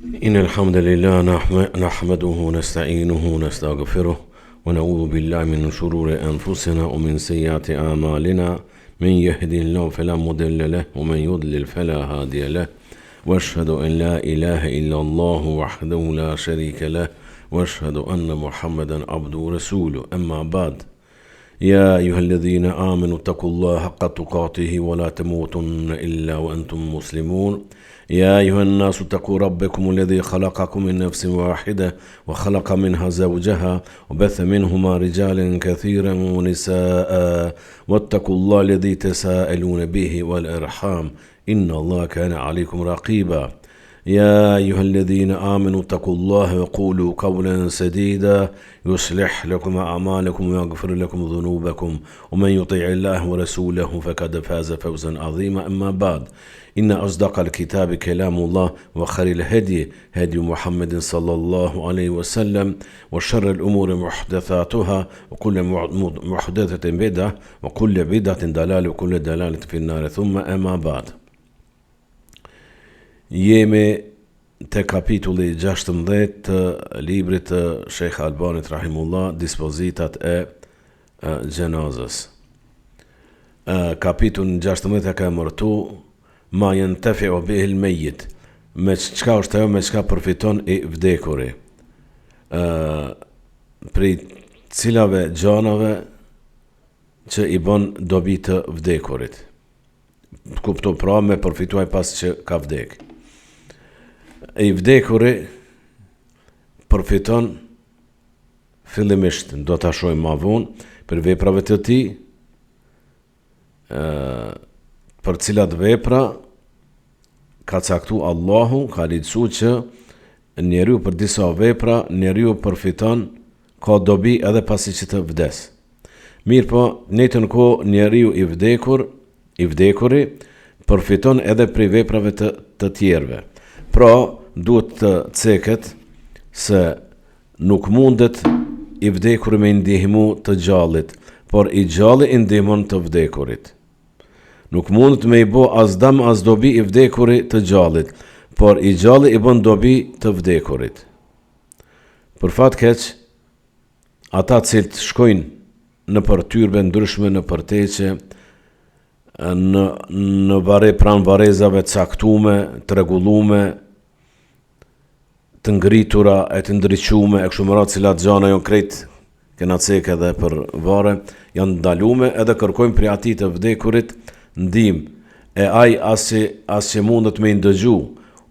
إن الحمد لله نحمده ونستعينه ونستغفره ونعوذ بالله من شرور أنفسنا ومن سيئات أعمالنا من يهد الله فلا مضل له ومن يضلل فلا هادي له وأشهد أن لا إله إلا الله وحده لا شريك له وأشهد أن محمدا عبده ورسوله أما بعد يا أيها الذين آمنوا اتقوا الله حق تقاته ولا تموتن إلا وأنتم مسلمون يا أيها الناس اتقوا ربكم الذي خلقكم من نفس واحدة وخلق منها زوجها وبث منهما رجالا كثيرا ونساء واتقوا الله الذي تساءلون به والأرحام إن الله كان عليكم رقيبا يا أيها الذين آمنوا اتقوا الله وقولوا قولا سديدا يصلح لكم أعمالكم ويغفر لكم ذنوبكم ومن يطع الله ورسوله فقد فاز فوزا عظيما أما بعد إن أصدق الكتاب كلام الله وخير الهدي هدي محمد صلى الله عليه وسلم وشر الأمور محدثاتها وكل محدثة بدعة وكل بدعة ضلالة وكل ضلالة في النار ثم أما بعد Jemi te kapitulli 16 të librit të Sheikh Albanit rahimullah, dispozitat e gjenazës. Kapitullin 16 ka emërtu ma yantafi'u bihi al-mayyit, me çka është ajo me çka përfiton i vdekuri. Prej cilave gjanave që i bën dobi të vdekurit. Kupto pra me përfituaj pas që ka vdek. I vdekuri përfiton fillimisht, do ta shohim më vonë për veprat e tij, për cilat vepra ka caktu Allahu, ka lidhsu që njeriu për disa vepra njeriu përfiton, ka dobi edhe pasi që të vdes. Mirë po, në të kohë njeriu i vdekuri përfiton edhe prej veprave të tjerëve. Pra, duhet të ceket se nuk mundet i vdekur me ndihmu të gjallit, por i gjalli i ndihmon të vdekurit. Nuk mundet me i bo as dam as dobi i vdekurit të gjallit, por i gjalli i bën dobi të vdekurit. Për fat keq, ata cilët shkojnë në përtyrbe ndryshme, në përteqe, në pranë varezave caktume, të rregullume, të ngritura, e të ndriqume, e kështu me radhë, cilat gjana janë krejt kena cekë edhe për vare, janë ndalume edhe kërkojmë prej atij të vdekurit ndihmë, e ai as që mundet me i ndëgju,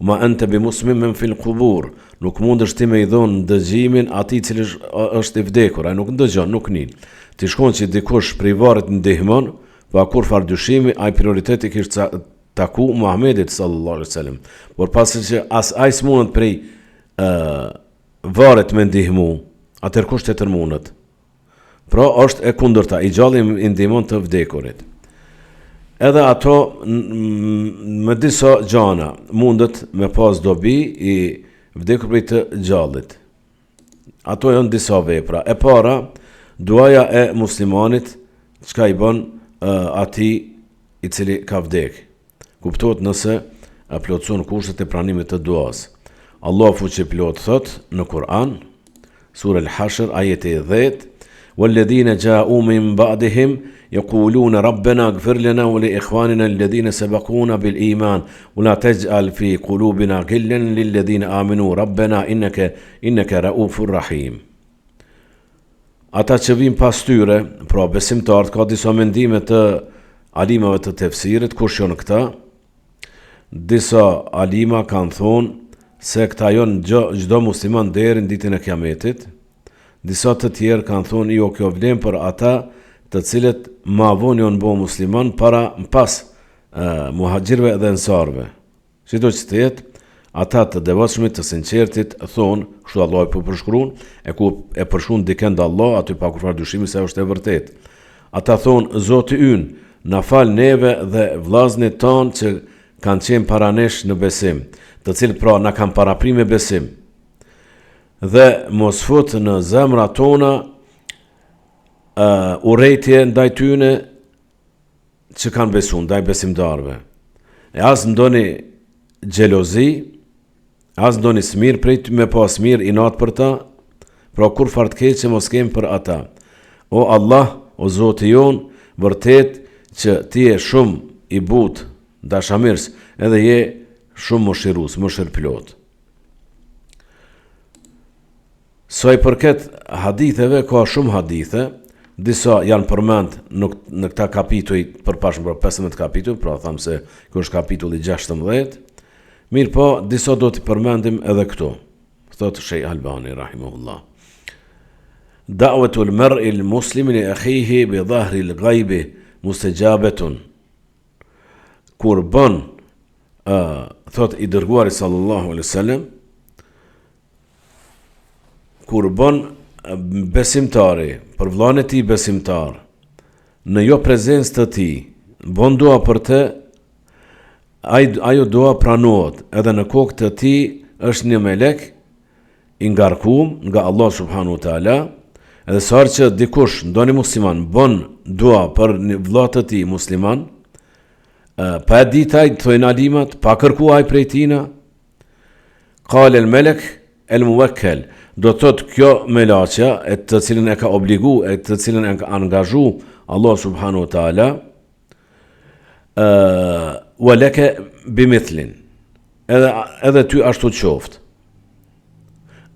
ma ente bi muslimin fil qubur, nuk mundesh ti me i dhon ndëgjimin atij cili është i vdekur, ai nuk ndëgjon, nuk nin. Ti shkon që dikush prej varet ndihmon, pa kur far dyshimi, ai prioriteti kishte taku Muhamedit sallallahu alaihi wasallam. Por pasi që as ai s'mundet prej varet me ndihmu, atër kusht e tërmunët. Pra është e kundërta, i gjalli i ndihmon të vdekurit. Edhe ato me disa gjana mundet me pas dobi i vdekur prej të gjallit. Ato janë disa vepra. E para, duaja e muslimanit çka i bën atij i cili ka vdek. Kuptohet nëse plotson kushtet e pranimit të duas. Allah fuqiplot thot në Kur'an, Sura Al-Hashr, ajeti 10, وَالَّذِينَ جَاءُوا مِنْ بَعْدِهِمْ يَقُولُونَ رَبَّنَا اغْفِرْ لَنَا وَلِإِخْوَانِنَا الَّذِينَ سَبَقُونَا بِالْإِيمَانِ وَلَا تَجْعَلْ فِي قُلُوبِنَا غِلًّا لِلَّذِينَ آمَنُوا رَبَّنَا إِنَّكَ رَؤُوفٌ رَحِيمٌ. Ata që vijnë pas tyre, pra besimtarët, ka disa mendime të alimave të tefsirit, kush janë këta? Disa alima kanë thonë se këta janë çdo musliman deri në ditën e Kiametit. Disa të tjerë kanë thonë jo, kjo vlen për ata të cilët ma vonë janë bo musliman pas muhaxhirëve dhe ensarëve. Sido që të jetë, ata të devotshmit, të sinqertit thonë, kështu Allah i përshkruan, e ku e përshkruan dikend Allah, aty pa kurfar dyshimi se është e vërtet. Ata thonë, Zoti ynë, na fal neve dhe vllazërit tanë që kanë qenë para nesh në besim, të cilët pra na kanë paraprim me besim. Dhe mos fut në zemrat tona urrejtje ndaj tyne që kanë besuar, ndaj besimtarëve. E as ndoni xhelozi, As ndoni smir prej ty me pas mirë inat për ta, pra kur fart keqe mos kem për ata. O Allah, o Zoti jon, vërtet që ti je shumë i butë, dashamirës, edhe je shumë mëshirus, mëshirplot. Sa i përket haditheve, ka shumë hadithe, disa janë përmend në këta kapituj, përpashmë për 15 kapituj, pra thamë se kjo është kapitulli 16, mirë po, disa do t'i përmendim edhe këto, thotë Shej Albani, rahimahullah. Da'watul mar'i al-muslimi li akhihi bi dhahri al-ghaibi mustajabetun. Kur bën, thot i dërguari sallallahu alaihi wasallam, kur bën besimtari, për vllain e tij besimtar, në jo prezencë të tij, bën dua për të, ajo dua pranohet, edhe në kokë të tij është një melek i ngarkuar nga Allah subhanahu wa taala. Edhe sa herë që dikush, ndonjë musliman, bën dua për një vëlla të tij musliman, pa ditaj të thojnë alimat, pa kërkuaj prej tina, qale el-melek el-muwakkel, do të thotë kjo melaqja, e të cilën e ka obligu, e të cilën e ka angazhu Allah subhanahu wa taala, wa leke bimithlin, edhe ty ashtu qoftë.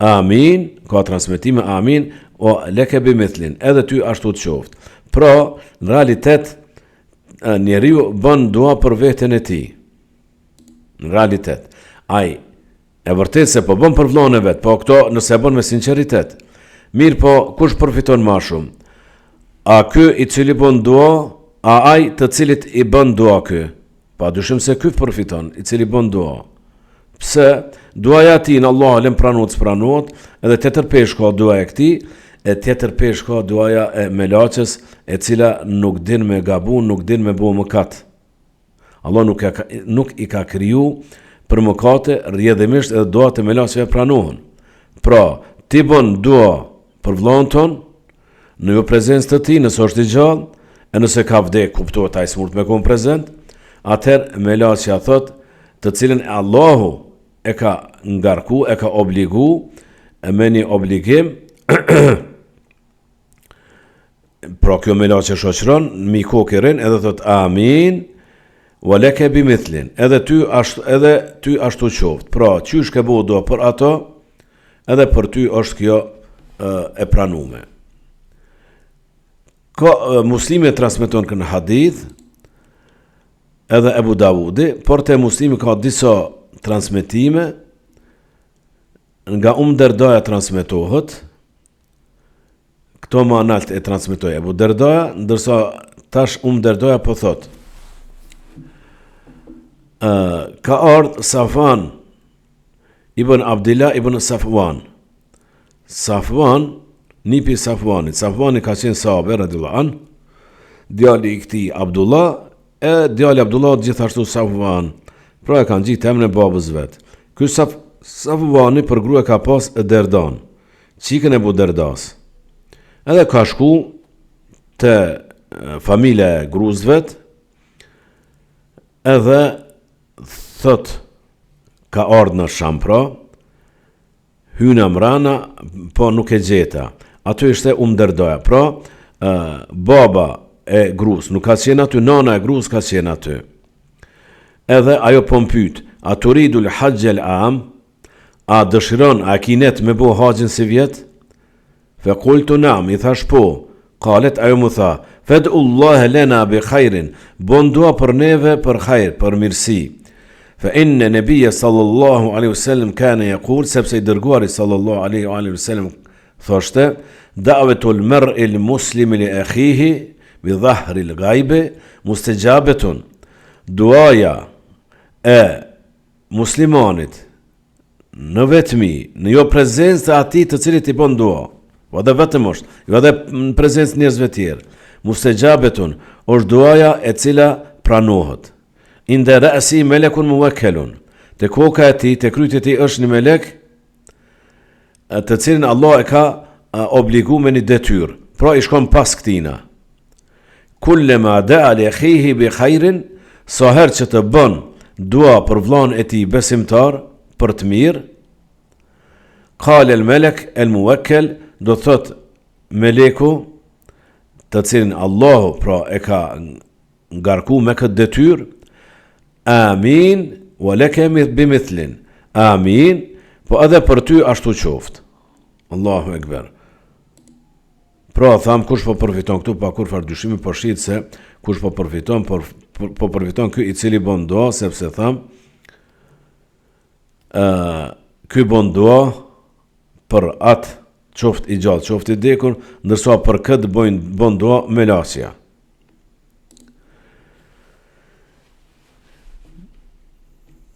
Amin, ka transmetime amin, o leke bimithlin, edhe ty ashtu qoftë. Pra, në realitet, njeriu bën dua për veten e tij. Në realitet, ai e vërtet se po bën për vllahën e vet, po këto nëse bën me sinqeritet. Mirë po, kush përfiton më shumë? A ky i cili bën dua, a ai të cilit i bën dua ky? Padyshim se ky përfiton, i cili bën dua. Pse? Duaja e tij në Allah lëm pranohet, spranohet, edhe tjetër pesh ka duaja e këtij, e tjetër pesh ka duaja e melaqës, e cila nuk din me gabu, nuk din me bo mëkat. Allah nuk i ka kriju për mëkate, rrjedhimisht edhe duat e melaqëve pranohen. Pra, ti bën dua për vllahën ton, në jo prezencë të tij, nëse është i gjallë, e nëse ka vdek, kuptohet ai smurt me kon prezent, atëherë melaqja thot, të cilën Allahu e ka ngarku, e ka obligu, me një obligim, pra kjo melaqe shoqëron, mi kokirin, edhe thot amin, wa leke bimithlin, edhe ty ashtu qoftë. Pra, qysh ke bo do për ato, edhe për ty është kjo e pranume. Muslimi e transmeton kënë hadith, edhe Ebu Davudi, por te Muslimi ka disa transmetime, nga Derdaja transmetohet, këto më analt e transmetoj Ebu Derdaja, ndërsa tash Derdaja po thot, ka ardhë Safwan ibn Abdillah ibn Safwan. Safwan, nipi Safwanit. Safwani ka qenë sahabe, radhiyallahu anhu, djali i këtij Abdullah, e djali Abdullah gjithashtu Safwan. Pra e kanë gjitë emrin e babës vet. Ky Safwani për grua ka pas Derdan, çikën e Ebu Derdas. Edhe ka shku te familja e gruas vet, edhe thot ka ardhë në Sham, pra hyna mrana, po nuk e gjeta. Aty ishte Derdaja, pra baba e gruas nuk ka qenë aty, nana e gruas ka qenë aty. Edhe ajo po mpyet, a turidul hajj al-am, a dëshiron, a kinet me bo haqin si vjet? Fe kultu nam, i thash po. Qalet, ajo mu tha, fed'ullahe lena bi khajrin, bon dua për neve për khajr, për mirësi. Fe inne nebije sallallahu alaihi wasallam kane yaqul, sepse i dërguari sallallahu alaihi wasallam thoshte, da'vetul mar'i l-muslimi li akhihi bi dhahri l-ghaibi mustajabetun. Duaja e muslimanit në vetmi, në jo prezencë të atij të cilit i bën dua, edhe vetëm është, jo edhe në prezencë njerëzve tjerë. Mustajabetun është duaja e cila pranohet. Inda ra'si melekun muwakkalun. Te koka e tij, te kryet e tij është një melek, të cilin Allah e ka obligu me një detyrë. Pra i shkon pas këtina. Kullema da'a li akhihi bi khairin, sa herë që të bën dua për vllahën e tij besimtar për të mirë, Qal el melek el muwakkel, do thot meleku të cilin Allahu pra e ka ngarku me këtë detyrë, amin wa laka bimithlin, amin, po edhe për ty ashtu qoftë. Allahu ekber. Pra tham kush po përfiton këtu pa kur far dyshimi, po shit se kush po përfiton, po përfiton ky i cili bën dua, sepse tham ky bën dua për atë qoftë i gjallë, qoftë i dekur, ndërsa për këtë bën dua me lasja.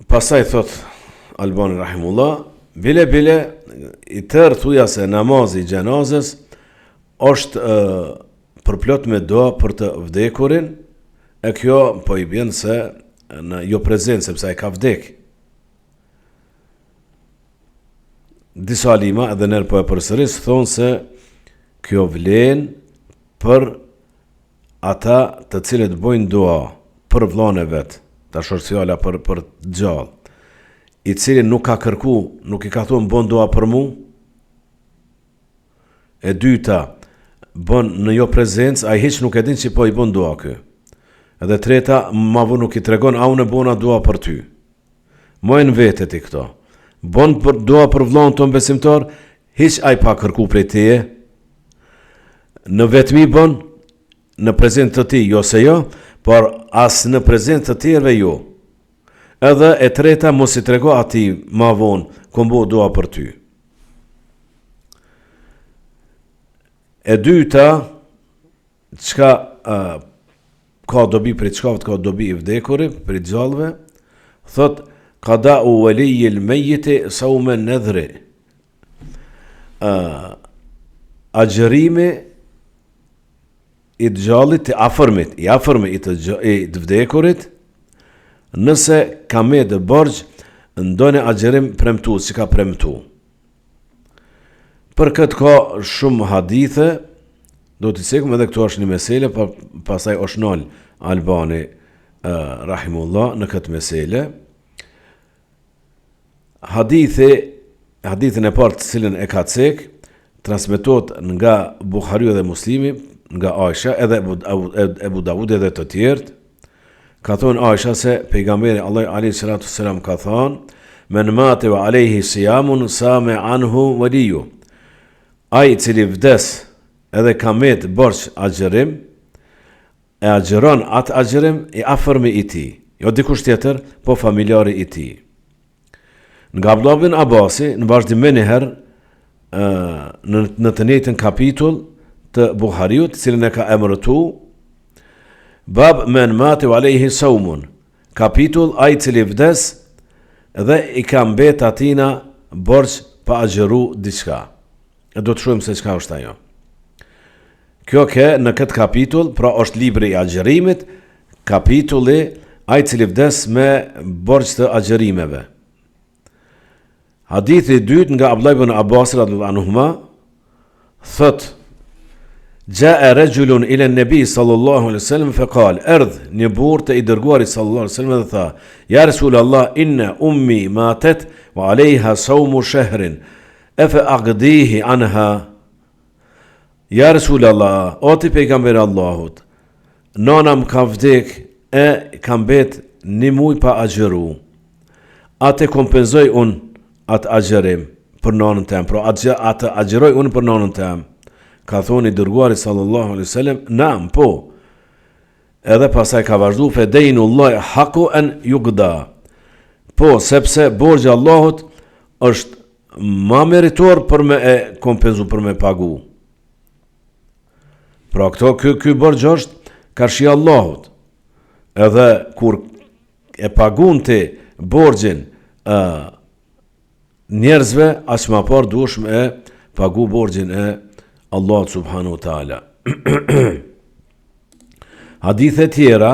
Pastaj thot Albani rahimullah, bile i tërë thuja se namazi i gjenazës është përplot me dua për të vdekurin, e kjo po i bjen se në jo prezent, sepse ai ka vdek. Disa alima edhe nërë po e përsëris thonë se kjo vlen për ata të cilët bojnë dua për vllahun e vet, tash është fjala për gjallë, i cili nuk ka kërku, nuk i ka thonë bën dua për mu. E dyta, bën në jo prezencë, ai hiç nuk e din që po i bën dua kë. Edhe treta, ma vë nuk i tregon a unë e bona dua për ty. Mojnë vetet i këto. Bën për dua për vllahun ton besimtar, hiç ai pa kërku prej teje. Në vetmi bën, në prezent të ti, jo se jo, por as në prezent të tjerëve jo. Edhe e treta, mos i trego ati ma vonë, kom bo dua për ty. E dyta, çka ka dobi për çka ka dobi i vdekuri, për gjallëve, thot qada u waliy al mayyit sawm an nadhr. Agjërimi i gjallit të afërmit, i të vdekurit, nëse ka me dë borgjë, ndone agjërim premtu, si ka premtu. Për këtë ka shumë hadithe, do t'i sekum edhe këtu është një mesele, pasaj është nal Albani rahimullah në këtë mesele. Hadithin e parë të cilën e ka cek, transmetohet nga Buhariu dhe Muslimi, nga Aisha, edhe Ebu Davudi edhe të tjerët. Ka thonë Aisha se pejgamberi Allah alayhi salatu selam ka thonë, men mate wa alayhi siyamun same anhu waliyu. Ai cili vdes edhe ka met borç agjërim, e agjëron atë agjërim i afërmi i tij, jo dikush tjetër, po familjari i tij. Nga Abdullah ibn Abasi, në vazhdim me njëherë, në të njëjtën kapitull të Buhariut, cilën e ka emërtu, bab men mate wa alayhi sawmun, kapitull ai cili vdes dhe i ka mbet atina borç pa agjëru diçka. E do të shohim se çka është ajo. Kjo në këtë kapitull, pra është libri i agjërimit, kapitulli ai cili vdes me borx të agjërimeve. Hadithi i dytë nga Abdullah ibn Abbas radhiyallahu anhuma thot: Jaa rajulun ila an-nabi sallallahu alaihi wasallam fa qala: Erdh një burr te i dërguari sallallahu alaihi wasallam dhe tha: Ya Rasulullah, inna ummi matat wa alayha sawmu shahrin. Afa aqdihi anha. Ja Rasulullah, o ti pejgamberi Allahut, nona më ka vdek e ka mbet një muj pa agjëru. Atë kompenzoj unë atë agjërim për nonën tem, pra atë agjëroj unë për nonën tem. Ka thoni dërguari sallallahu alaihi wasallam, naam, po. Edhe pasaj ka vazhdu, fe dejnullahi haku an yuqda. Po, sepse borxhi Allahut është ma meritor për me e kompenzu, për me pagu. Pra ky borxh është karshi Allahut. Edhe kur e pagun ti borxhin njerëzve, as më parë duhesh me pagu borxhin e Allahut subhanahu wa taala. Hadithe tjera,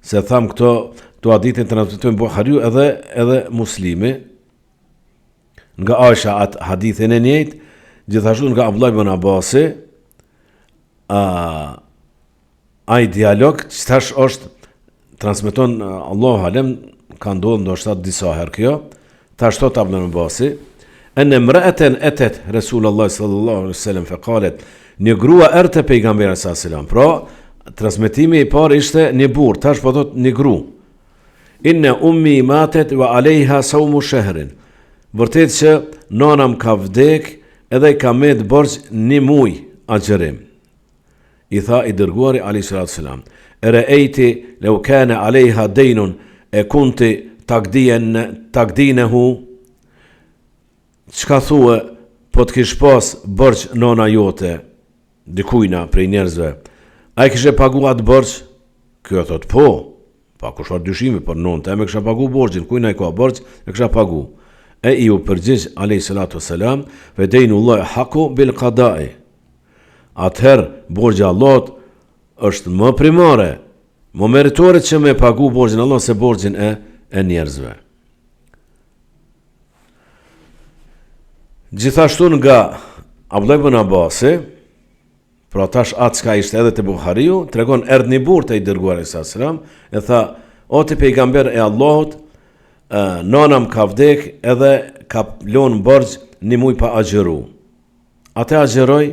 se tham këto hadithe transmetojnë Buhariu edhe Muslimi, nga Aisha atë hadithin e njëjtë, gjithashtu nga Abdullah ibn Abbasi, ai dialog që tash është transmeton Allahu alem, ka ndodhur ndoshta disa herë kjo, tash thot Abdullah ibn Abbasi, أن امرأة أتت رسول الله صلى الله عليه وسلم فقالت një grua erdhi te pejgamberi sallallahu alaihi wasallam. Pra, transmetimi I parë ishte një burr, tash po thot një gru. Inna ummi matet wa alejha sawmu shahrin. Vërtet që nana më ka vdek edhe I ka met borx një muj agjërim. I tha I dërguari alayhi salatu wasalam, ra'ayti law kana alejha daynun e kunti takdinehu. Çka thua po të kish pas borx nana jote dikujna prej njerëzve, a I kishe pagu atë borx? Kjo thot po, pa kush ka dyshimi, por nonte me kisha pagu borxhin, kujna I ka borx, e kisha pagu. E I u përgjigj alayhi salatu wasalam, fe dejnullah haqu bil qada'i. Atëherë borxhi Allahut është më primare, më meritore që me pagu borxhin Allah se borxhin e njerëzve. Gjithashtu nga Abdullah ibn Abbasi, pra tash atë çka ishte edhe te Buhariu, tregon erdhi një burr te I dërguari sallallahu alaihi wasallam, e tha: "O ti pejgamber e Allahut, nana më ka vdek edhe ka lënë borxh një muj pa agjëru." Atë agjëroi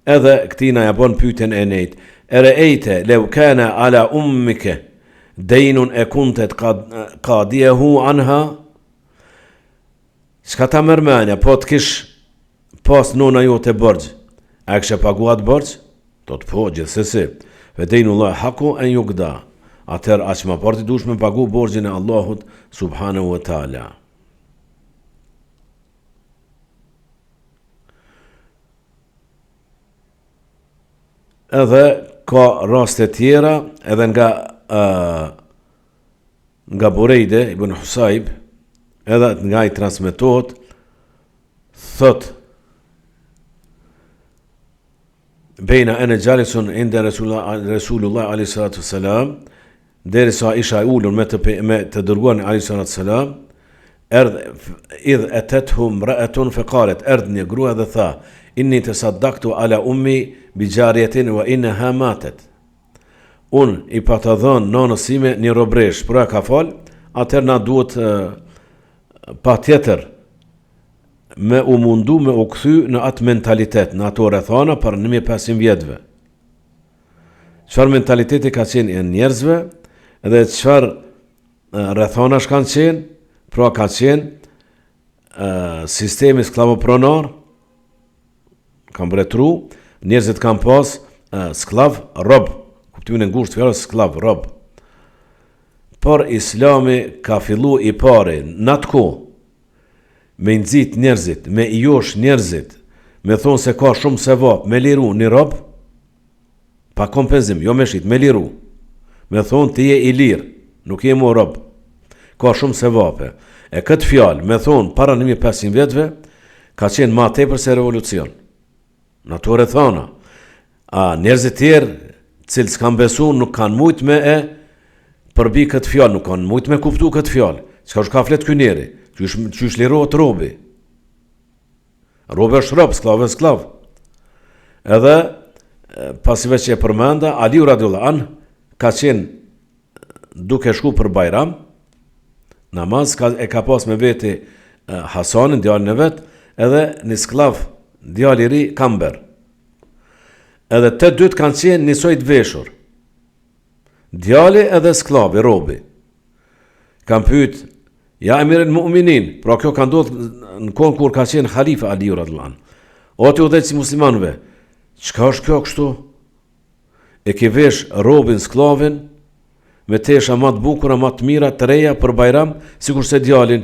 edhe këtina ja bën pyetjen e nejt. Ra'aita law kana ala ummika daynun e kuntet qadiyahu anha. Çka ta mërmenja, po të kish pas nona jote borxh, a kishe pagu atë borxh? Thot po, gjithsesi. Vedejnullah haqu en yuqda. Atëherë aq më parë duhesh me pagu borxhin e Allahut subhanahu wa taala. Edhe ka raste tjera edhe nga Burejde ibn Husayb, edhe nga I transmetohet, thot bejna ene gjalisun inde Resulullah a.s. derisa isha I ullur me të dërguan a.s. idh etethum ra'atun faqalet, erdh një grua dhe tha: inni tasaddaqtu ala ummi bi jariyatin wa innaha matet. Un I pata dhën nanës sime një robresh, pra ka fal, atëherë na duhet pa tjetër me u mundu me u kthy në atë mentalitet, në ato rrethana për 1500 vjetëve. Çfarë mentaliteti ka qenë e njerëzve edhe çfarë rrethanash kanë qenë, pra ka qenë sistemi sklavopronor, kanë mbretëru, njerëzit kanë pas sklav rob, kuptimin e ngushtë fjalës sklav rob. Por Islami ka fillu I pari në atë kohë me nxit njerëzit, me I josh njerëzit, me thonë se ka shumë sevap, me liru një rob, pa kompenzim, jo me shit, me liru, me thonë ti je I lirë, nuk je mu rob, ka shumë sevape. E këtë fjalë, me thonë para 1500 vjetëve, ka qenë ma tepër se revolucion. Në to rrethana. A njerëzit tjerë, cilë s'kan besu, nuk kanë mujt me përbi këtë fjalë, nuk kanë mujt me kuptu këtë fjalë. Çka ka flet ky njeri? Qysh lirohet robi? Robi është rob, sklav është sklav. Edhe pasive që e përmenda, Aliu radhiyallahu anhu ka qenë duke shku për Bajram, namaz e ka pas me veti Hasanin, djalin e vet, edhe një sklav, djali I ri Kamber. Edhe të dytë kanë qenë njësoj të veshur. Djali edhe sklavi, robi. Kanë pyet, ja emirin mu'minin, pra kjo ka ndodhur në kohën kur ka qenë halifa Aliu radhiyallahu anhu. O ti udhëheqësi muslimanëve, çka është kjo kështu? E ke vesh robin, sklavin, me tesha ma të bukura, ma të mira, të reja për Bajram, sikur se djalin.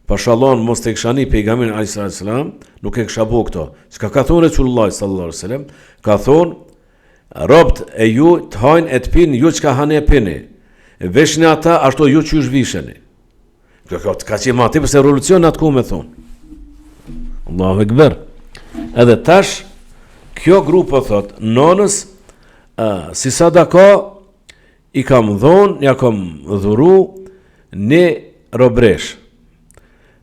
Pashallah mos të këshani pejgamberin alayhis salam, nuk e kësha bo këto. Çka ka thonë Resulullah sallallahu alaihi wasallam? Ka thonë, robt e ju të hajnë e të pinë, ju çka hani e pini. Veshni ata ashtu ju që ju zhvisheni. Kjo ka qenë ma tepër se revolucion atë ku me thonë. Allahu Ekber. Edhe tash, kjo grupo thot, nonës, si sadaka, I kam dhonë, ja kam dhuru një robresh.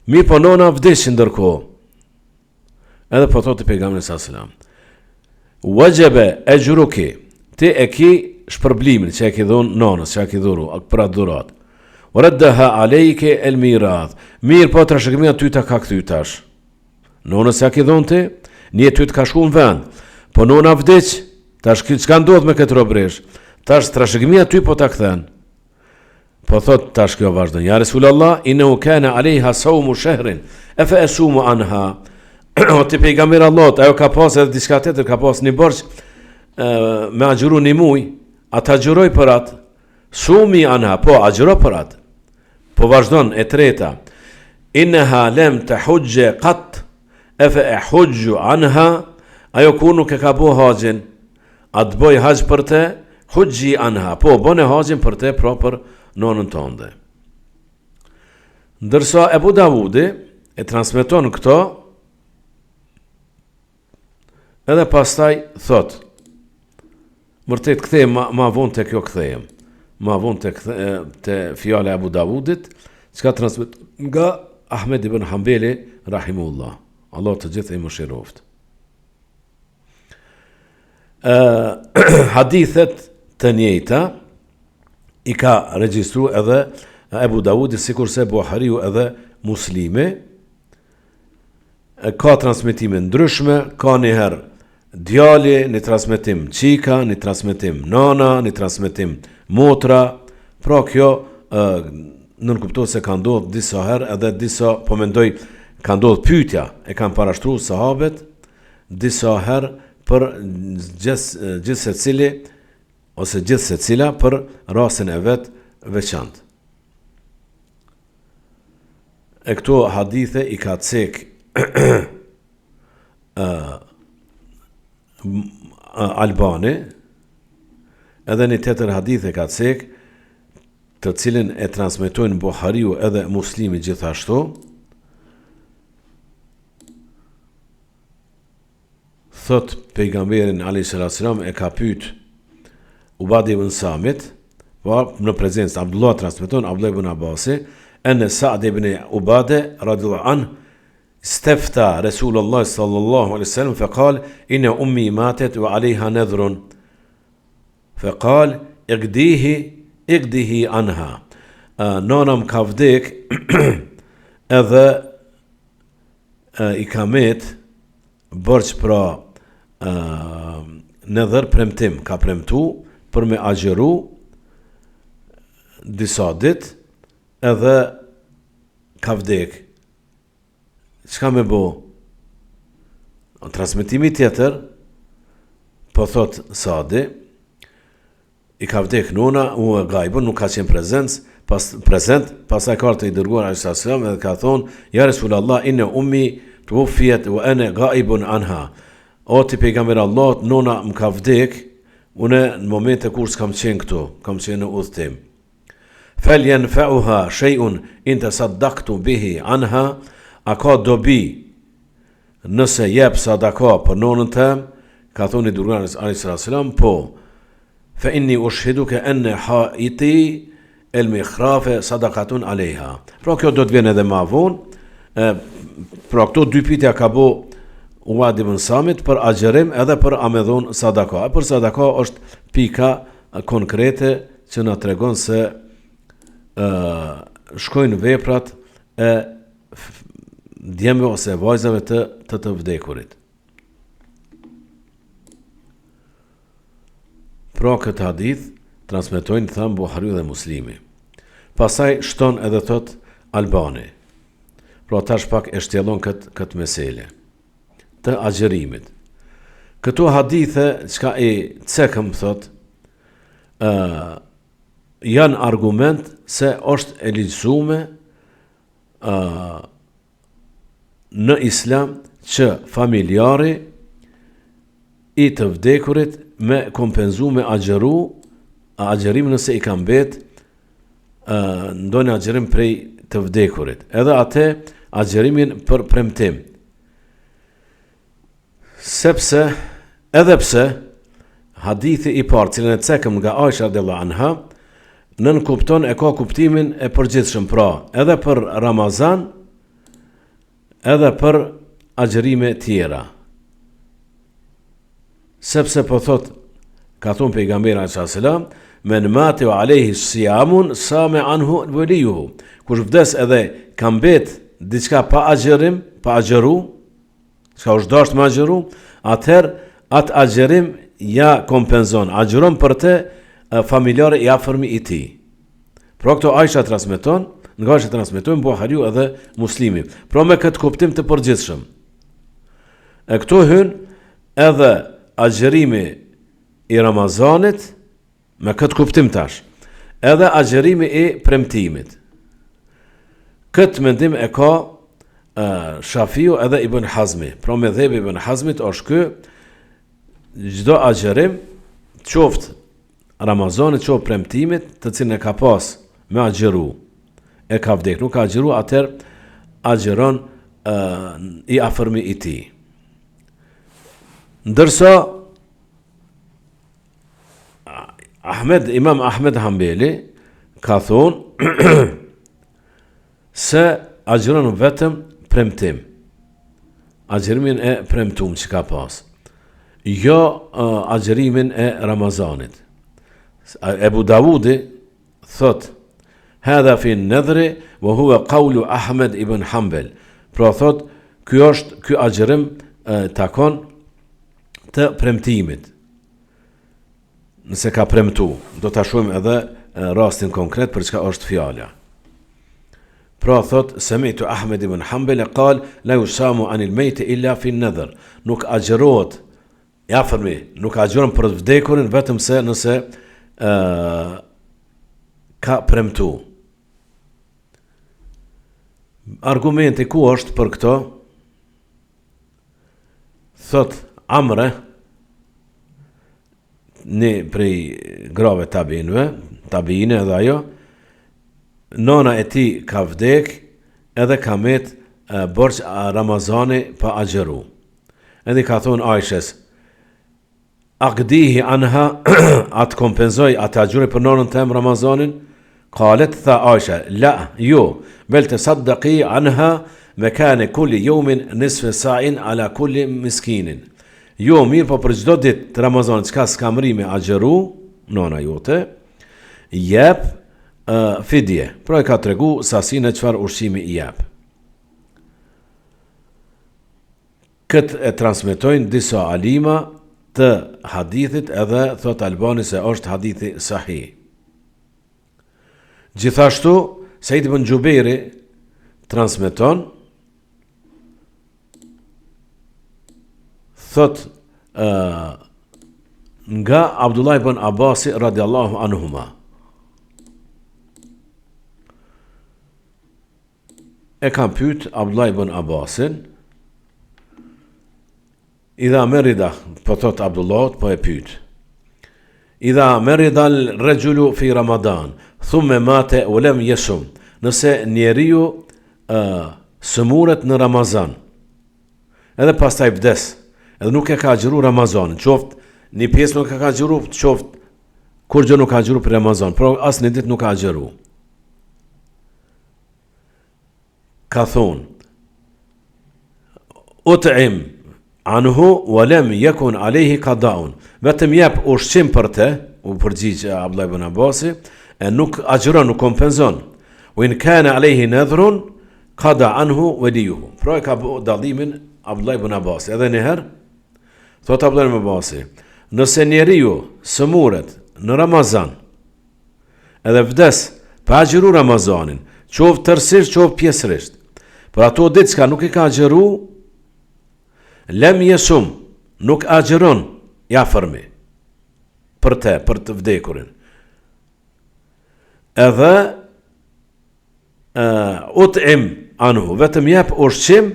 Mi po nona vdesin ndërkohë. Edhe po thotë pejgamberi sallallahu alaihi wasallam, wajaba ajruki, ti e ki shpërblimin që e ki dhonë nonës, që e ki dhuru, për atë dhurat. Raddaha alayka al-mirath. Mirë po trashëgimia ty ta ka kthy tash. Nonës ja ki dhonë ti, një ty të ka shku në vend, po nona vdiq, tash çka ndodh me këtë robresh, tash trashëgimia ty po ta kthen. Po thot tash kjo vazhdon, ja Resulullah, innahu kana alaiha sawmu shahrin, afa asumu anha. O ti pejgamber Allahut, ajo ka pas edhe diçka tjetër, ka pas një borx me agjëru një muj, ata agjëroj për atë, sumi anha, po agjëro për atë. Po vazhdon e treta, innaha lam tahujja qat, afa ahujju anha, ajo ku nuk e ka bo haxhin, a të bëj haxh për te, hujji anha, po bone haxhin për te, pra për nonën tënde. Ndërsa Ebu Davudi e transmeton këto, edhe pastaj thot, mërtet kthehem ma vonë te kjo kthehem. Ma vonë te fjala e Abu Davudit, çka transmet nga Ahmed ibn Hanbali rahimullah. Allah të gjithë i mëshiroft. Hadithet të njëjta i ka regjistru edhe Abu Davudi, sikurse Buhariu edhe Muslimi. Ka transmetime ndryshme, ka njëherë djali, një transmetim qika, një transmetim nana, një transmetim motra. Pra kjo nënkuptohet se ka ndodhur disa herë, edhe disa, po mendoj, ka ndodhur pyetja, e kanë parashtruar sahabët disa herë për gjithë secili ose gjithë secila për rastin e vet veçantë. E këto hadithe i ka cek Albani, edhe një tjetër hadith e ka cek, të cilin e transmetojnë Buhariu edhe Muslimi gjithashtu. Thot pejgamberin a.s. e ka pyet Ubadi ibn Samit, në prezencë Abdullah transmeton Abdullah ibn Abbasi, ene Sa'd ibn Ubade radhiyallahu anhu استفتى رسول الله صلى الله عليه وسلم فقال إن أمي ماتت وعليها نذر فقال اقديه عنها. نونم ka vdek edhe i ka met borç pra nëdhër premtim, ka premtu për me agjeru disa dit edhe ka vdek. Çka me bo? Transmetimi tjetër, po thot Sadi, i ka vdek nona, u e gajbën, nuk ka qenë prezent, pasaj kartë i dërguar a.s. edhe ka thonë, ja Resulallah, inne ummi të ufjet, u ene gajbën anha. O ti pejgamber Allah, nona më ka vdek, une në momente kur s'kam qenë këtu, kam qenë në udhtim. Fel yanfa'uha shay'un in tasaddaqtu bihi anha, a ka dobi nëse jep sadaka për nonën tëm? Ka thonë i dërguar a.s. po, fa inni ushhiduka anna haiti el mikhrafe sadaqatun alejha. Pra kjo do të vjen edhe ma vonë, pra këto dy pyetja ka bo Ubadi ibn Samit për agjerim edhe për a me dhonë sadaka. Për sadaka është pika konkrete që na tregon se shkojnë veprat e djemve ose vajzave të vdekurit. Pra këtë hadith transmetojnë thëmë Buhariu dhe Muslimi. Pasaj shton edhe thot Albani. Pra tash pak e shtjellon këtë mesele të agjerimit. Këto hadithe çka i cekëm thot janë argument se është e lehtësuar në islam që familjari i të vdekurit me kompenzu me agjerim nëse i ka mbet ndonjë agjerim prej të vdekurit, edhe atë agjerimin për premtim. Edhe pse hadithi i parë cilën e cekëm nga Aisha radhiyallahu anha nën kupton e ka kuptimin e përgjithshëm, pra edhe për Ramazan edhe për agjerime tjera. Sepse po thot, ka thonë pejgamberi a.s. men mati wa alayhi siyamun same anhu walijuhu. Kush vdes edhe ka mbet diçka pa agjerim, pa agjeru, s'ka është dasht me agjeru, atëherë atë agjerim ja kompenzon, agjeron për të familjare i afërmi i tij. Pra këto Aisha transmeton, nga Aisha transmetojnë Buhariu edhe Muslimi. Pra me këtë kuptim të përgjithshëm. E këto hyn edhe agjerimi i Ramazanit, me këtë kuptim tash, edhe agjerimi i premtimit. Këtë mendim e ka Shafiu edhe Ibn Hazmi. Pra me dhëbi Ibn Hazmit është ky çdo agjerim, qoftë Ramazanit, qoftë premtimit, të cilën e ka pas me agjeru, e ka vdek, nuk ka agjeru, atëherë agjeron i afërmi i tij. Ndërsa Imam Ahmed Hanbeli ka thonë se agjeron vetëm premtim. Agjerimin e premtum që ka pas. Jo agjerimin e Ramazanit. Ebu Davudi thot hadha fi an-nadhri wa huwa qawlu Ahmed ibn Hanbal. Pra thot ky agjerim takon të premtimit. Nëse ka premtu, do ta shohim edhe rastin konkret për çka është fjala. Pra thot sami'tu Ahmed ibn Hanbal qal la yusamu anil mayt illa fi an-nadhr. Nuk agjerohet, ja fërmi, nuk agjeron për vdekurin vetëm se nëse ka premtu. Argumenti ku është për këto? Thot Amre, një prej grave tabiine edhe ajo, nona e ti ka vdek edhe ka met borç Ramazani pa agjeru. Edhe ka thonë Aishes, aqdihi anha, atë kompenzoj, atë agjeru për nonën tem Ramazanin? Qalet, tha Aisha, la, jo, bel të saddaqi anha me kane kulli jomin nisfe sa'in ala kulli miskinin. Jo, mirë, po për çdo ditë të Ramazanit, çka s'ka mri me agjeru, nona jote, jep fidje. Pra e ka tregu sasinë e çfarë ushqimi i jep. Këtë e transmetojnë disa alima të hadithit edhe thot Albani se është hadithi sahih. Gjithashtu, Said ibn Gjubejri transmeton, thot nga Abdullah ibn Abasi radiallahu anhuma. E kam pyet Abdullah ibn Abbasin, idha merida, po thot Abdullah, po e pyet. Idha merida al-rajulu fi Ramadan, thumma mate wa lam yasum. Nëse njeriu sëmuret në Ramazan, edhe pastaj vdes, edhe nuk e ka agjeru Ramazanin, qoftë një pjesë nuk e ka agjeru, qoftë kur gjë nuk ka agjeru për Ramazan, por asë një ditë nuk ka agjeru. Ka thonë, ut'im anhu wa lam yakun alayhi qada'un. Vetëm jep ushqim për të, u përgjigj Abdullah ibn Abbasi, e nuk agjeron, nuk kompenzon. Wa in kana alayhi nadhrun qada anhu waliyuhu. Pra e ka dallimin Abdullah ibn Abbasi. Edhe një herë thot Abdullah ibn Abbasi, nëse njeriu sëmuret në Ramazan, edhe vdes pa agjeru Ramazanin, qoftë tërësisht, qoftë pjesërisht, për ato ditë që nuk i ka agjeru, lem jesum, nuk agjeron, ja fërmi, për të vdekurin. Edhe ut'im anhu, vetëm jep ushqim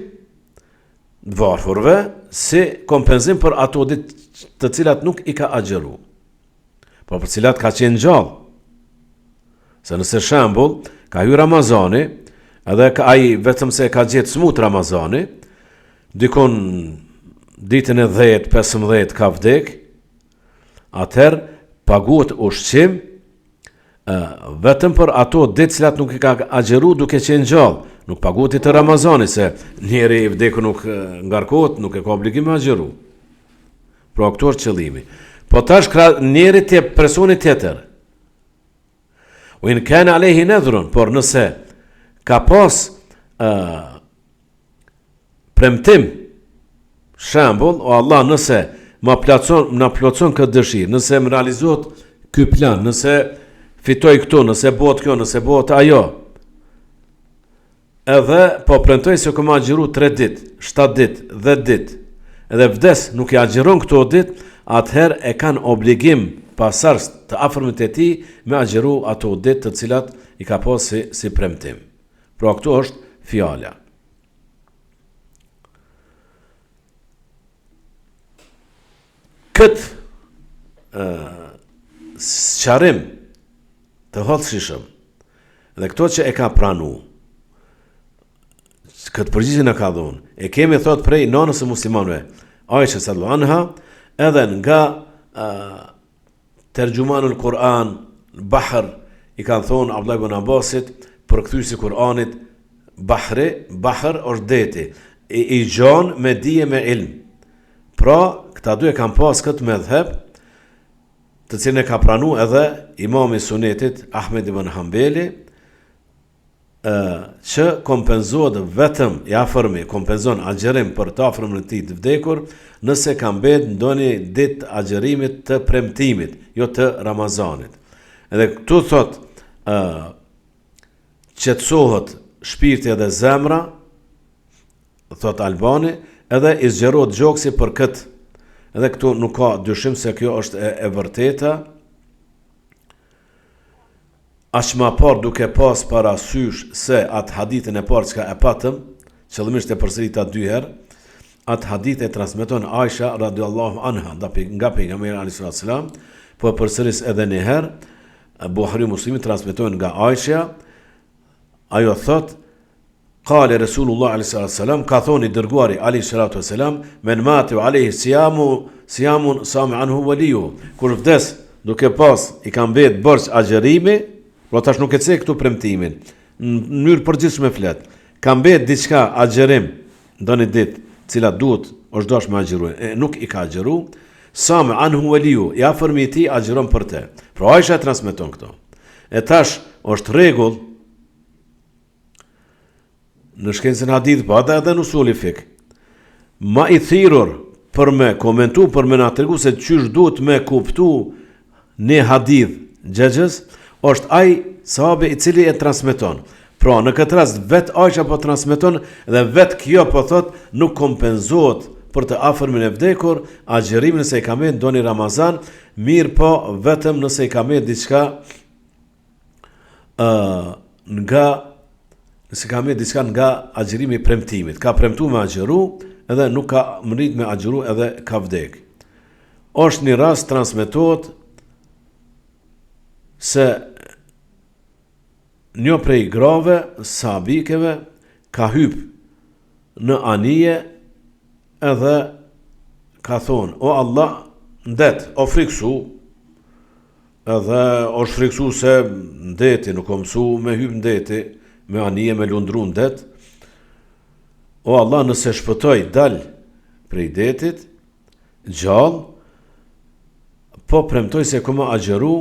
varfërve, si kompenzim për ato ditë të cilat nuk i ka agjeru, por për cilat ka qenë gjallë. Se nëse shembull, ka hyrë Ramazani, edhe ai vetëm se ka gjetë smut Ramazani, dikon ditën e 10-15 ka vdek, atëherë paguhet ushqim vetëm për ato ditë cilat nuk i ka agjeru duke qenë gjallë. Nuk paguhet i të Ramazani, se njeri i vdeku nuk ngarkohet, nuk e ka obligim me agjeru. Pra këto është qëllimi. Po tash njeri të personi tjetër. U in kana alayhi nadhrun, por nëse ka pas premtim Shembull, o Allah, nëse na plotson këtë dëshirë, nëse më realizohet ky plan, nëse fitoj këtu, nëse bëhet kjo, nëse bëhet ajo. Edhe po premtoj se kam agjëru 3 ditë, 7 ditë, 10 ditë. Edhe vdes nuk i agjëron këto ditë, atëherë e kanë obligim pasardhës të afërmit e tij me agjëru ato ditë të cilat i ka pasë si premtim. Pra këtu është fjala. Këtë sqarim të hollësishëm dhe këto që e ka pranu, këtë përgjigje në ka dhënë, e kemi thot prej nënës së muslimanëve, Aisha sallallahu anha, edhe nga tergjumanul Kur'an, Bahr, i kanë thonë Abdullah ibn Abbasit, për kthyesi Kur'anit, Bahr është deti, i gjon me dije me ilm. Pra, këta dy e kanë pas këtë medhheb, të cilën e ka pranu edhe imam i sunetit Ahmed ibn Hanbeli, që kompenzohet vetëm i afërmi, kompenzon agjërim për të afërmën e tij të vdekur, nëse ka mbet ndonjë ditë agjërimit të premtimit, jo të Ramazanit. Edhe këtu thot qetësohet shpirti edhe zemra, thot Albani, edhe i zgjerohet gjoksi për këtë. Edhe këtu nuk ka dyshim se kjo është e vërteta. Aq më parë duke pas parasysh se atë hadithin e parë që e patëm, qëllimisht e përsërita 2 herë, atë hadith e transmeton Aisha radhiyallahu anha nga pejgamberi alayhis salam, po e përsëris edhe një herë, Buhari Muslimi transmeton nga Aisha, ajo thot, qale Rasulullah alayhis salam, ka thoni dërguari alayhis salam, men matu alayhi siyamun sami anhu waliyu, kur vdes duke pas i ka mbet borx agjërimi, pra tash nuk e cek këtu premtimin, në mënyrë përgjithshme flet, ka mbet diçka agjërim ndonjë ditë, cila duhet është dash me agjëru, nuk i ka agjëru, sami anhu waliyu, i afërmi i tij agjëron për te. Pra Aisha transmeton këto. E tash është rregull në shkencën hadith, po edhe në usuli fik. Ma i thirrur për me komentu, për me na tregu se çysh duhet me kuptu një hadith xhexhës, është ai sahabe i cili e transmeton. Pra në këtë rast vet Aisha po transmeton dhe vet kjo po thot nuk kompenzohet për të afërmin e vdekur agjërimin nëse i ka mbet ndonjë Ramazan, mirë po vetëm nëse i ka mbet diçka nga agjërimi i premtimit. Ka premtuar me agjëru edhe nuk ka mrit me agjëru edhe ka vdek. Është një rast transmetohet se një prej grave sahabikeve ka hyp në anije edhe ka thonë, o Allah, ndet, o friksu, edhe është friksu se ndeti, nuk o mësu me hyp ndeti, me anije, me lundru ndet, o Allah, nëse shpëtoj dal prej detit, gjallë, po premtoj se këma agjëru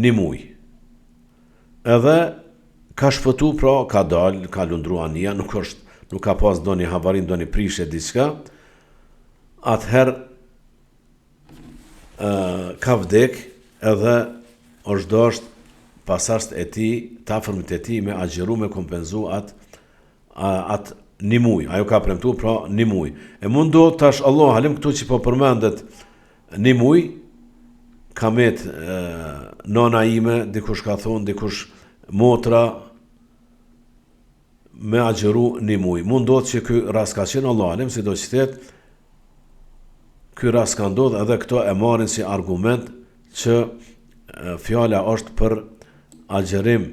1 muj. Edhe ka shpëtu, pra ka dal, ka lundru anija, nuk ka pas doni havarin, doni prishe, diçka, atëherë ka vdek edhe është dosht pasardhës e tij, të afërmit e tij me agjëru, me kompenzu atë 1 muj. Ajo ka premtuar pra 1 muj. E mundo tash Allah halim këtu që po përmendet 1 muj, ka met nona ime, dikush ka thonë, dikush motra, me agjëru 1 muj. Mundot që ky rast ka qenë Allah alim, si do që thetë, ky rast ka ndodhë edhe këto e marrin si argument që fjala është për agjërim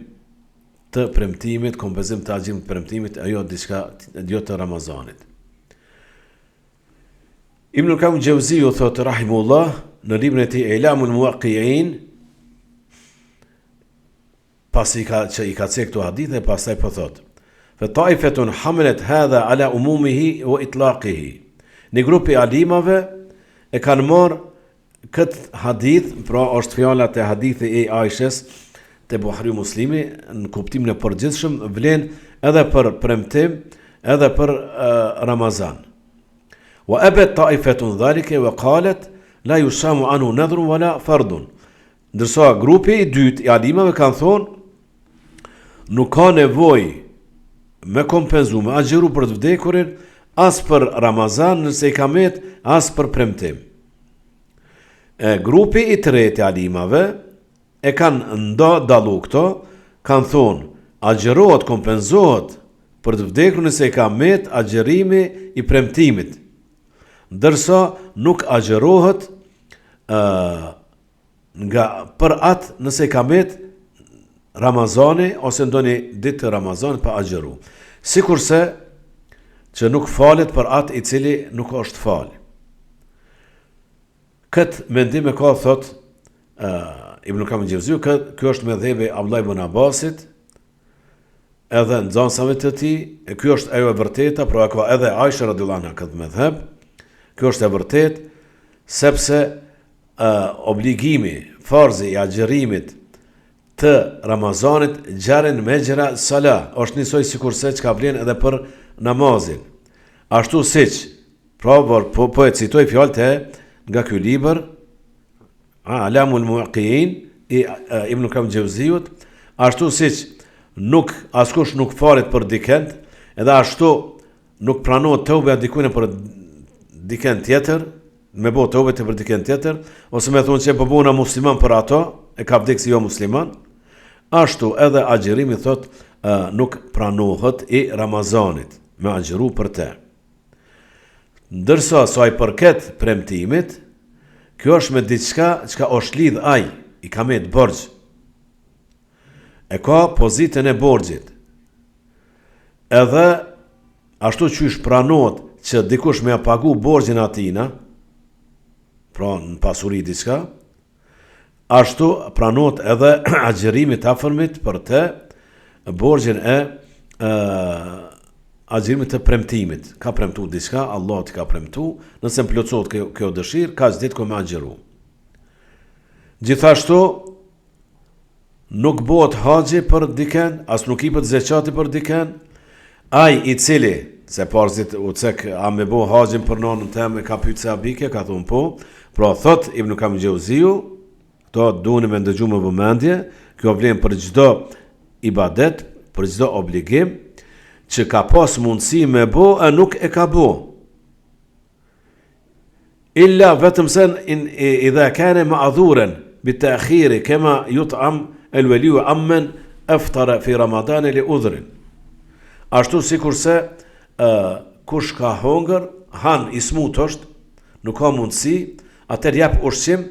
të premtimit, kompenzim të agjërimit të premtimit, ajo diçka jo të Ramazanit. Ibn al-Qayyim al-Jawziyyu thotë rahimullah në librin e tij Ilamul Muwaqqi'in, pasi që i ka cek këto hadithe, pastaj po thotë fa ta'ifatun hamalat hadha ala umumihi wa itlaqihi. Një grup i alimave e kanë marrë këtë hadith, pra është fjallat e hadithi e Aishës te Buhari Muslimi, në kuptimin e përgjithshëm vlen edhe për premtim, edhe për Ramazan. Wa abet ta'ifatun dhalike wa qalet la yusamu anhu nadhrun wala fardun. Ndërsa grupi i dytë i alimave kanë thonë nuk ka nevojë me kompenzu, me agjeru për të vdekurin, as për Ramazan nëse i ka met, as për premtim. Grupi i tretë i alimave e kanë dallu këto, kanë thonë agjerohet, kompenzohet për të vdekur nëse i ka met agjerimi i premtimit. Ndërsa nuk agjerohet nga për atë nëse i ka met Ramazani ose ndonjë ditë të Ramazanit pa agjeru. Sikurse që nuk falet për atë i cili nuk është fal. Këtë mendim e ka thot Ibn Qayyim Jauziu, ky është medhhebi Abdullah ibn Abbasit, edhe nxënësave të tij, ky është ajo e vërteta, pra ka edhe Aisha radhiyallahu anha këtë medhheb. Ky është e vërtetë sepse obligimi, farzi i agjerimit të Ramazanit gjaren me gjera sala, është njësoj sikurse që ka vlen edhe për namazin. Ashtu siç, po e citoj fjalët e nga ky libër, Alamul Muwaqqi'in i Ibn Qayyim Jauziut, ashtu siç askush nuk falet për dikend, edhe ashtu nuk pranohet tauba dikujt për dikend tjetër, me bo tauba për dikend tjetër, ose me thonë që po bëna musliman për ato, e ka vdekë si jo musliman. Ashtu edhe agjerimi thot nuk pranohet i Ramazanit me agjeru për te. Ndërsa sa i përket premtimit, kjo është me diçka që është lidh ai, i ka me të borxh. E ka pozitën e borxhit. Edhe ashtu qysh pranohet që dikush me pagu borxhin atina, pra në pasuri diçka, ashtu pranohet edhe agjerimi të afërmit për të borxhin e agjerimit të premtimit. Ka premtu diçka, Allah t'i ka premtu, nëse më plotësohet kjo dëshirë, ka që ditë ko me agjeru. Gjithashtu, nuk bëhet haxhi për diken, as nuk i pët zeqati për diken, ai i cili, se parzit u cek a me bo haxhin për nonën teme, ka pyet se a bike, ka thonë po, pra thot Ibn Qayyim Jauziu, këto duhet me ndëgju me vëmendje, kjo vlen për çdo ibadet, për çdo obligim, që ka pas mundësi me bo, e nuk e ka bo. Illa vetëm sen idha kane ma'dhuran bit-ta'khiri kama yut'am al-waliu amman aftara fi Ramadan li udhrin. Ashtu sikurse kush ka hongër, han i smut është, nuk ka mundësi, atër jep ushqim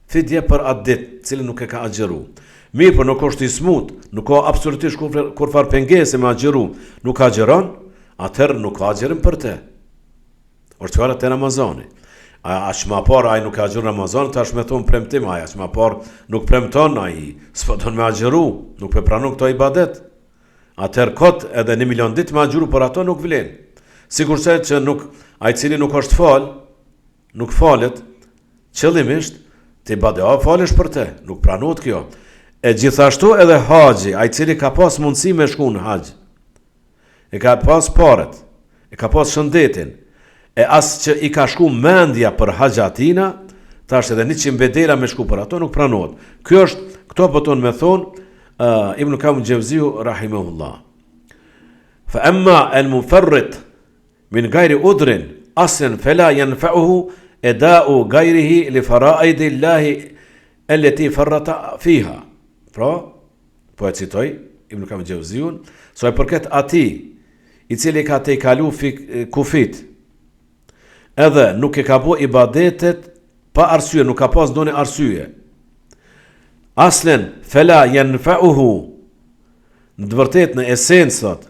fidje për atë ditë, cilën nuk e ka agjeru. Mirë, për nuk është i smut, nuk ka absolutisht kur far pengese me agjeru, nuk agjeron, atër nuk ka agjerim për te. është fjala te Ramazani. A shma par ai nuk agjeron Ramazan, tash me thon premtim ai, shma par nuk premton ai, s'po don me agjeru, nuk e pranon këto ibadet. Atëherë kot edhe 1 milion ditë me agjeru për ato nuk vlen. Sigurisht që nuk ai cili nuk është fal, nuk falet qëllimisht ti badea falesh për te, nuk pranohet kjo. E gjithashtu edhe haxhi, ai cili ka pas mundësi me shku në haxh, e ka pas paret, e ka pas shëndetin, e as që i ka shku mendja për haxhatina, tash edhe 100 bedela me shku për ato nuk pranohet. Kjo është, këto pëton me thonë Ibn Qayyim Jauziu rahimahullah. Fa amma al-mufarrit min ghairi udrin aslan fala yanfa'uhu eda'u ghairihi li fara'id Allah allati farrata fiha. Pra, po e citoj Ibn Qayyim Jauziun, sa i përket atij i cili ka te kalu kufit, edhe nuk e ka bo ibadetet pa arsye, nuk ka pas ndonjë arsye. Aslen fela yanfa'uhu, në të vërtetë në esencët,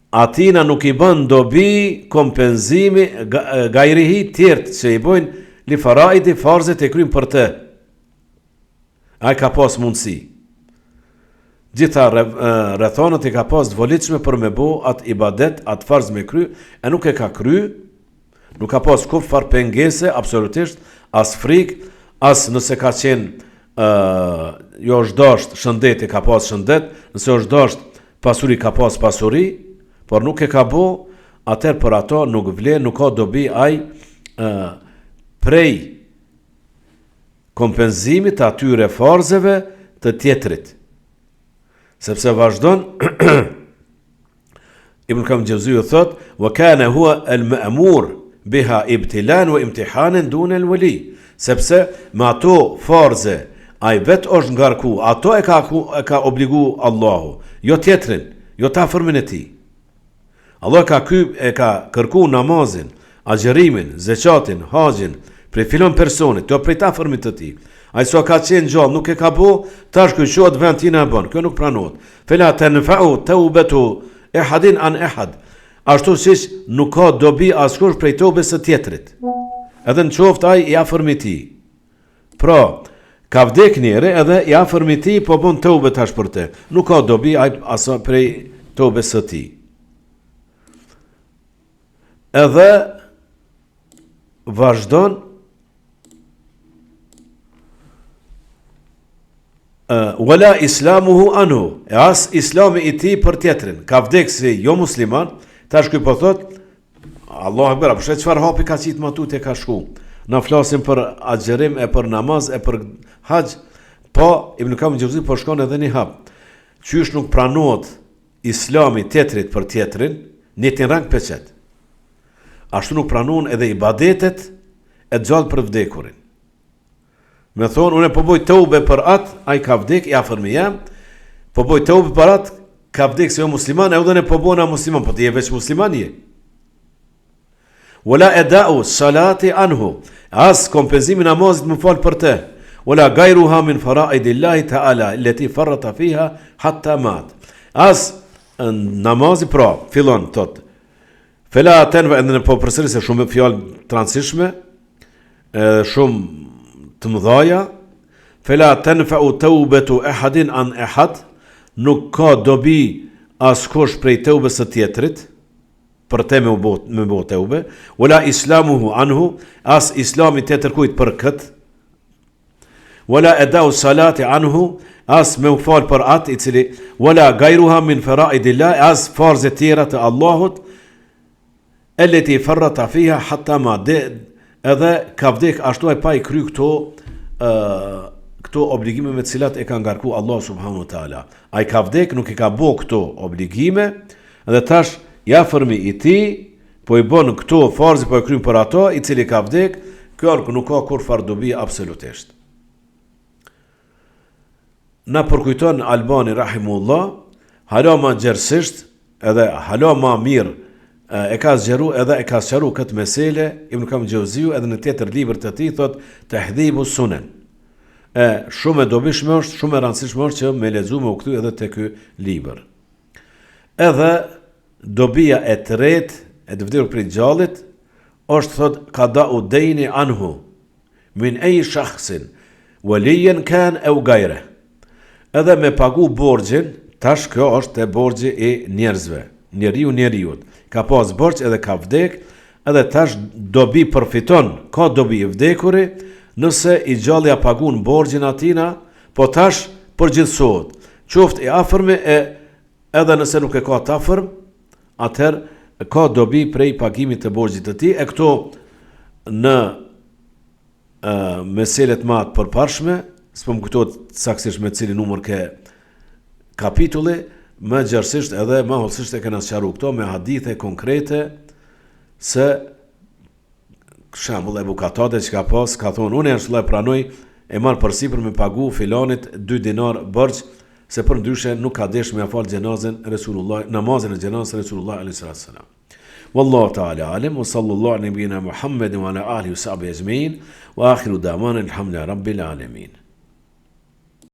atina nuk i bën dobi kompenzimi gajrihi tjertë që i bojnë li faraidi farzet e krym për të. Ai ka pas mundësi. Gjitha rrethonat i ka pas të volitshme për me bo atë ibadet, atë farz me kry, e nuk e ka kry, nuk ka pas kuf far pengese, absolutisht, as frik, as nëse ka qenë jo është dasht shëndet, e ka pas shëndet, nëse është dasht pasuri, ka pas pasuri, por nuk e ka bo, atër për ato nuk vlen, nuk ka dobi aj prej kompenzimit të atyre farzeve të tjetrit. Sepse vazhdon Ibn Qayyim Jauziu thot: "Wa kana huwa al-ma'mur biha ibtilan wa imtihanan dun al-wali." Sepse me ato farze ai vet është ngarku, ato e ka obligu Allahu, jo tjetrin, jo ta afërmin e tij. Allah e ka kërku namazin, agjerimin, zeqatin, haxhin prej filon personit, jo prej ta afërmit të tij. Ai so ka qenë gjallë, nuk e ka bo, tash ky shohet vend tina e bën. Kjo nuk pranohet. Fela tanfa'u tawbatu ehadin an ehad. Ashtu siç nuk ka dobi askush prej tobes së tjetrit. Edhe në qoftë ai i afërmit tij. Pra, ka vdek njëri edhe i afërmit tij po bën tobe tash për te. Nuk ka dobi ai asa prej tobes së tij. Edhe vazhdon wala islamuhu anhu, e as islami i tij për tjetrin. Ka vdek si jo musliman, tash ky po thot Allahu Akbar, po çfarë hapi ka qit matut e ka shku. Na flasim për agjerim e për namaz e për hax, po Ibn Qayyim Jauziu po shkon edhe një hap. Qysh nuk pranohet islami tjetrit për tjetrin, në një rang peçet. Ashtu nuk pranohen edhe ibadetet e gjallë për vdekurin. Me thonë, unë po boj tobe për atë, ai ka vdek, i afërmi jam, po boj tobe për atë, ka vdek se jo musliman, e udhën e po bona musliman, po ti je veç musliman je. Wala eda'u salati anhu, as kompenzimi namazit më falë për te. Wala gajruha min faraidillahi ta'ala, leti farrata fiha hatta mat. As namazi pra, fillon tot. Fela tenve, edhe në po përsëri se shumë fjallë transishme, shumë të mëdhaja. Fela tanfa'u tawbatu ahadin an ahad, nuk ka dobi askush prej teubes së tjetrit, për te me bo teube. Wala islamuhu anhu, as islami tjetër kujt për kët. Wala edau salati anhu, as me u fal për atë i cili wala gajruha min faraidillah, as farze tjera të Allahut, elleti farrata fiha hatta ma, edhe ka vdek ashtu e pa i kry këto obligime me cilat e ka ngarku Allah subhanahu wa taala. Ai ka vdek, nuk i ka bo këto obligime, edhe tash ja fërmi i ti, po i bon këto farzi, po i krym për ato, i cili ka vdek, kjo nuk ka kur fardobi absolutisht. Na përkujton Albani rahimullah, hala ma gjersisht, edhe hala ma mirë, e ka zgjeru edhe e ka sqaru këtë mesele Ibn Qayyim Jauziu edhe në tjetër libër të tij thot Tahdhibu Sunan. Shumë e dobishme është, shumë e rëndësishme është që me lexu me u kthy edhe te ky libër. Edhe dobia e tretë e të vdekur prej gjallit është thot qada'u dayni anhu min ay shakhsin waliyan kan aw ghayre. Edhe me pagu borxhin, tash kjo është e borxhi i njerëzve, njeriu. Ka pas borx edhe ka vdek, edhe tash dobi përfiton, ka dobi i vdekuri, nëse i gjalli ja pagun borxhin atina, po tash përgjithsohet. Qoftë i afërmi edhe nëse nuk e ka të afërm, atëherë ka dobi prej pagimit të borxhit të tij. E këto në meselet më të përparshme, s'po më kujtohet saktësisht me cilin numër ke kapitulli, më gjersisht edhe më hollësisht e kena sqaruar këto me hadithe konkrete se shembull Ebu Katate që ka pas, ka thonë unë janë e pranoj e marr përsipër me pagu filanit 2 dinar borxh, se për ndryshe nuk ka desh me afal xhenazën Resulullah, namazin e xhenazës Resulullah alayhi salam. Wallahu ta'ala alim, wa sallallahu ala nabiyyina Muhammedin wa ala alihi wa sahbihi ajma'in, wa akhiru da'wana alhamdulillahi rabbil alamin.